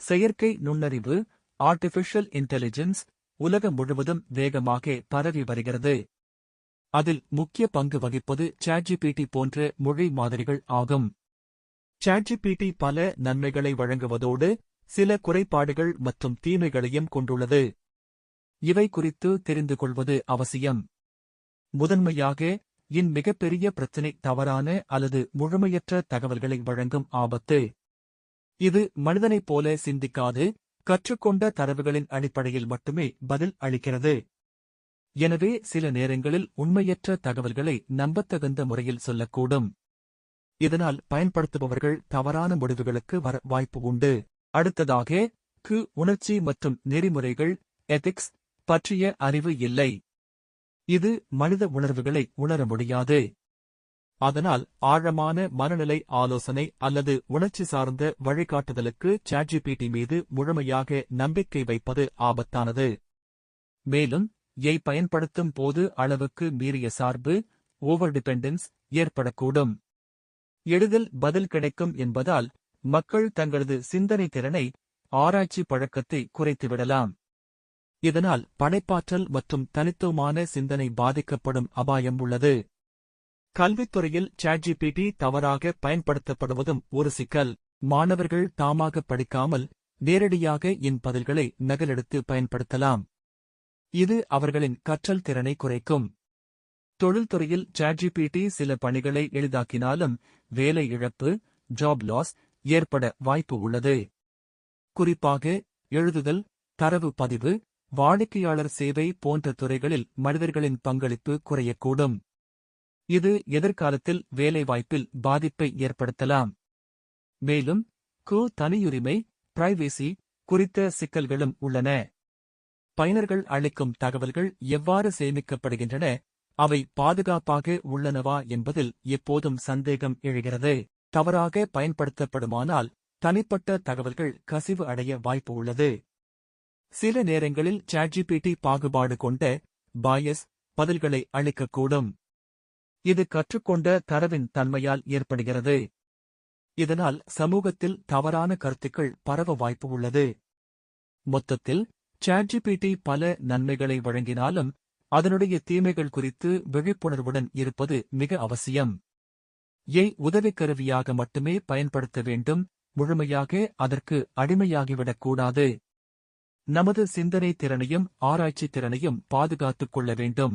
செயற்கை நுண்ணறிவு artificial intelligence உலகம் முழுவதும் வேகமாக பரவி வருகிறது. அதில் முக்கிய பங்கு வகிப்பது ChatGPT போன்ற மொழி மாதிரிகள் ஆகும். ChatGPT பல நன்மைகளை வழங்குவதோடு சில குறைபாடுகள் மற்றும் தீமைகளையும் கொண்டுள்ளது. இவை குறித்து தெரிந்து கொள்வது அவசியம். முதன்மையாக மிகப்பெரிய பிரச்சினை தவறான அல்லது முழுமையற்ற தகவல்களை வழங்கும் ஆபத்து. இது மனிதனைப் போல சிந்திக்காது, கற்றுக்கொண்ட தரவுகளின் அடிப்படையில் மட்டுமே பதில் அளிக்கிறது. எனவே சில நேரங்களில் உண்மையற்ற தகவல்களை நம்பத்தகுந்த முறையில் சொல்லக்கூடும். இதனால் பயன்படுத்துபவர்கள் தவறான முடிவுகளுக்கு வர வாய்ப்பு உண்டு. அடுத்ததாக உணர்ச்சி மற்றும் நெறிமுறைகள் எதிக்ஸ் பற்றிய அறிவு இல்லை. இது மனித உணர்வுகளை உணர முடியாது. அதனால் ஆழமான மனநிலை ஆலோசனை அல்லது உணர்ச்சி சார்ந்த வழிகாட்டுதலுக்கு ChatGPT மீது முழுமையாக நம்பிக்கை வைப்பது ஆபத்தானது. மேலும் பயன்படுத்தும் போது அளவுக்கு மீறிய சார்பு ஓவர் டிபெண்டன்ஸ் ஏற்படக்கூடும். எளிதில் பதில் கிடைக்கும் என்பதால் மக்கள் தங்களது சிந்தனை திறனை ஆராய்ச்சி பழக்கத்தை குறைத்துவிடலாம். இதனால் படைப்பாற்றல் மற்றும் தனித்துவமான சிந்தனை பாதிக்கப்படும் அபாயம் உள்ளது. கல்வித்துறையில் ChatGPT தவறாக பயன்படுத்தப்படுவதும் ஒரு சிக்கல். மாணவர்கள் தாமாக படிக்காமல் நேரடியாக பதில்களை நகலெடுத்து பயன்படுத்தலாம். இது அவர்களின் கற்றல் திறனை குறைக்கும். தொழில்துறையில் ChatGPT சில பணிகளை எளிதாக்கினாலும் வேலை இழப்பு ஜாப் லாஸ் ஏற்பட வாய்ப்பு உள்ளது. குறிப்பாக எழுதுதல், தரவு பதிவு, வாடிக்கையாளர் சேவை போன்ற துறைகளில் மனிதர்களின் பங்களிப்பு குறையக்கூடும். இது எதிர்காலத்தில் வேலைவாய்ப்பில் பாதிப்பை ஏற்படுத்தலாம். மேலும் தனியுரிமை பிரைவேசி குறித்த சிக்கல்களும் உள்ளன. பயனர்கள் அளிக்கும் தகவல்கள் எவ்வாறு சேமிக்கப்படுகின்றன, அவை பாதுகாப்பாக உள்ளனவா என்பதில் எப்போதும் சந்தேகம் எழுகிறது. தவறாக பயன்படுத்தப்படுமானால் தனிப்பட்ட தகவல்கள் கசிவு அடைய வாய்ப்பு உள்ளது. சில நேரங்களில் ChatGPT பாகுபாடு கொண்ட பாயஸ் பதில்களை அளிக்கக்கூடும். இது கற்றுக்கொண்ட தரவின் தன்மையால் ஏற்படுகிறது. இதனால் சமூகத்தில் தவறான கருத்துக்கள் பரவ வாய்ப்பு உள்ளது. மொத்தத்தில் ChatGPT பல நன்மைகளை வழங்கினாலும் அதனுடைய தீமைகள் குறித்து விழிப்புணர்வுடன் இருப்பது மிக அவசியம். உதவிக்கருவியாக மட்டுமே பயன்படுத்த வேண்டும், முழுமையாக அதற்கு அடிமையாகிவிடக்கூடாது. நமது சிந்தனை திறனையும் ஆராய்ச்சி திறனையும் பாதுகாத்துக் கொள்ள வேண்டும்.